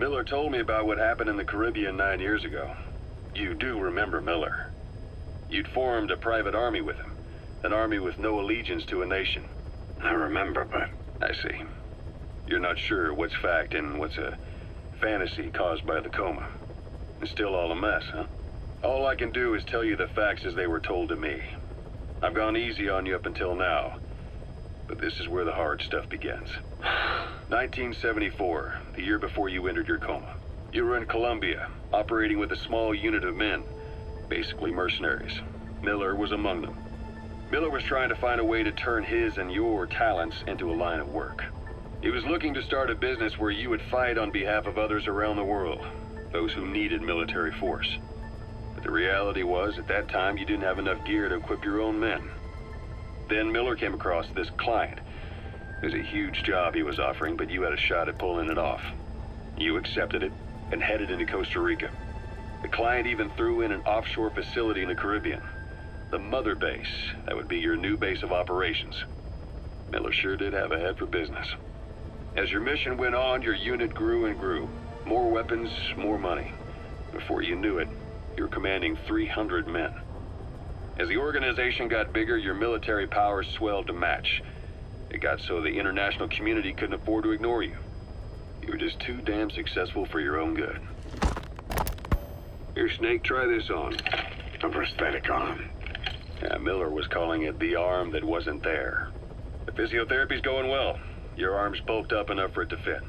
Miller told me about what happened in the Caribbean 9 years ago. You do remember Miller. You'd formed a private army with him. An army with no allegiance to a nation. I remember, but... I see. You're not sure what's fact and what's a fantasy caused by the coma. It's still all a mess, huh? All I can do is tell you the facts as they were told to me. I've gone easy on you up until now, but this is where the hard stuff begins. 1974, the year before you entered your coma. You were in Colombia, operating with a small unit of men, basically mercenaries. Miller was among them. Miller was trying to find a way to turn his and your talents into a line of work. He was looking to start a business where you would fight on behalf of others around the world, those who needed military force. But the reality was, at that time, you didn't have enough gear to equip your own men. Then Miller came across this client. It was a huge job he was offering, but you had a shot at pulling it off. You accepted it and headed into Costa Rica. The client even threw in an offshore facility in the Caribbean. The mother base, that would be your new base of operations. Miller sure did have a head for business. As your mission went on, your unit grew and grew. More weapons, more money. Before you knew it, you were commanding 300 men. As the organization got bigger, your military powers swelled to match. It got so the international community couldn't afford to ignore you. You were just too damn successful for your own good. Here, Snake, try this on. A prosthetic arm. Yeah, Miller was calling it the arm that wasn't there. The physiotherapy's going well. Your arm's bulked up enough for it to fit.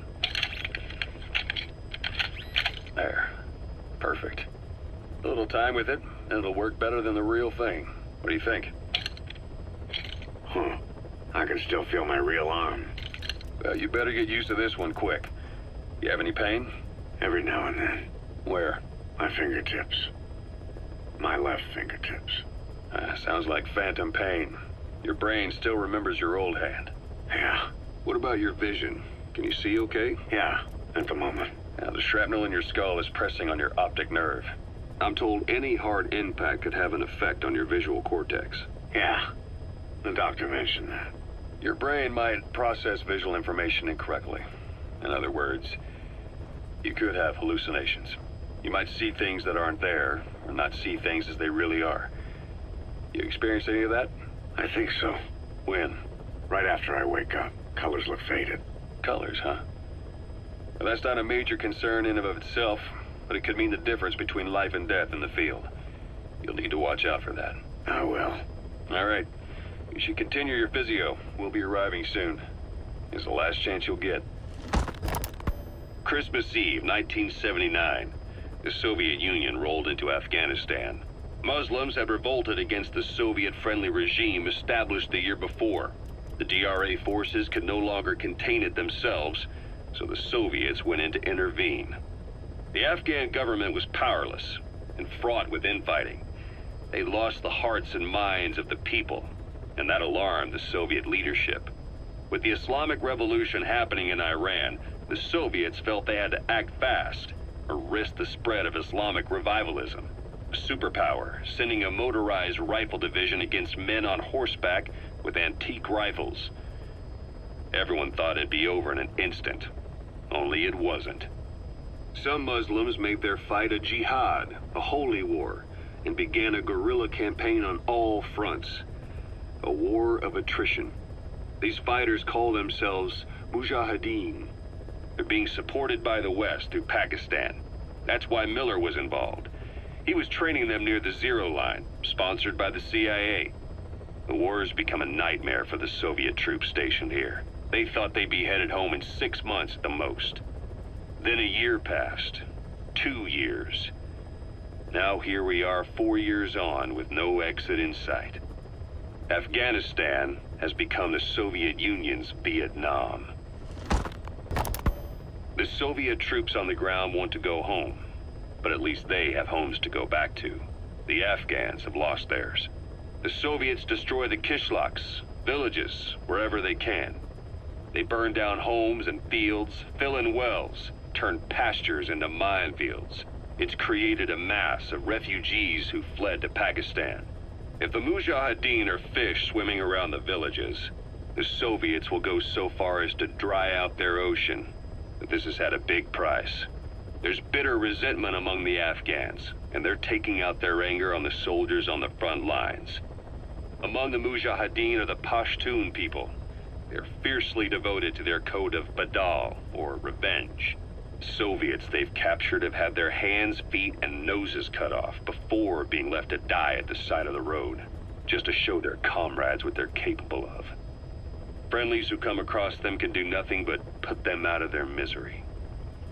There. Perfect. A little time with it, and it'll work better than the real thing. What do you think? Huh. I can still feel my real arm. Well, you better get used to this one quick. You have any pain? Every now and then. Where? My fingertips. My left fingertips. Sounds like phantom pain. Your brain still remembers your old hand. Yeah. What about your vision? Can you see okay? Yeah, at the moment. Now, the shrapnel in your skull is pressing on your optic nerve. I'm told any hard impact could have an effect on your visual cortex. Yeah, the doctor mentioned that. Your brain might process visual information incorrectly. In other words, you could have hallucinations. You might see things that aren't there, or not see things as they really are. You experienced any of that? I think so. When? Right after I wake up. Colors look faded. Colors, huh? Well, that's not a major concern in and of itself, but it could mean the difference between life and death in the field. You'll need to watch out for that. I will. All right. You should continue your physio. We'll be arriving soon. It's the last chance you'll get. Christmas Eve, 1979. The Soviet Union rolled into Afghanistan. Muslims had revolted against the Soviet-friendly regime established the year before. The DRA forces could no longer contain it themselves, so the Soviets went in to intervene. The Afghan government was powerless and fraught with infighting. They lost the hearts and minds of the people, and that alarmed the Soviet leadership. With the Islamic Revolution happening in Iran, the Soviets felt they had to act fast or risk the spread of Islamic revivalism. A superpower, sending a motorized rifle division against men on horseback with antique rifles. Everyone thought it'd be over in an instant, only it wasn't. Some Muslims made their fight a jihad, a holy war, and began a guerrilla campaign on all fronts. A war of attrition. These fighters call themselves Mujahideen. They're being supported by the West through Pakistan. That's why Miller was involved. He was training them near the Zero Line, sponsored by the CIA. The war has become a nightmare for the Soviet troops stationed here. They thought they'd be headed home in 6 months at the most. Then a year passed. 2 years. Now here we are 4 years on with no exit in sight. Afghanistan has become the Soviet Union's Vietnam. The Soviet troops on the ground want to go home, but at least they have homes to go back to. The Afghans have lost theirs. The Soviets destroy the kishlaks, villages, wherever they can. They burn down homes and fields, fill in wells, turn pastures into minefields. It's created a mass of refugees who fled to Pakistan. If the Mujahideen are fish swimming around the villages, the Soviets will go so far as to dry out their ocean. But this has had a big price. There's bitter resentment among the Afghans, and they're taking out their anger on the soldiers on the front lines. Among the Mujahideen are the Pashtun people. They're fiercely devoted to their code of Badal, or revenge. Soviets they've captured have had their hands, feet, and noses cut off before being left to die at the side of the road, just to show their comrades what they're capable of. Friendlies who come across them can do nothing but put them out of their misery.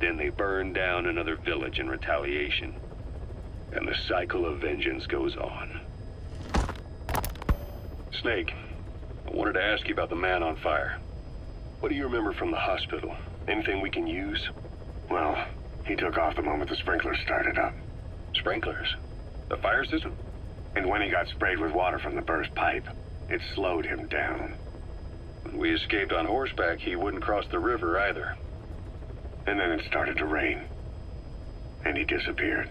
Then they burn down another village in retaliation. And the cycle of vengeance goes on. Snake, I wanted to ask you about the man on fire. What do you remember from the hospital? Anything we can use? Well, he took off the moment the sprinklers started up. Sprinklers? The fire system? And when he got sprayed with water from the burst pipe, it slowed him down. When we escaped on horseback, he wouldn't cross the river either. And then it started to rain. And he disappeared.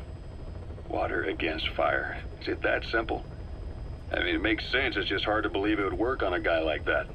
Water against fire. Is it that simple? I mean, it makes sense. It's just hard to believe it would work on a guy like that.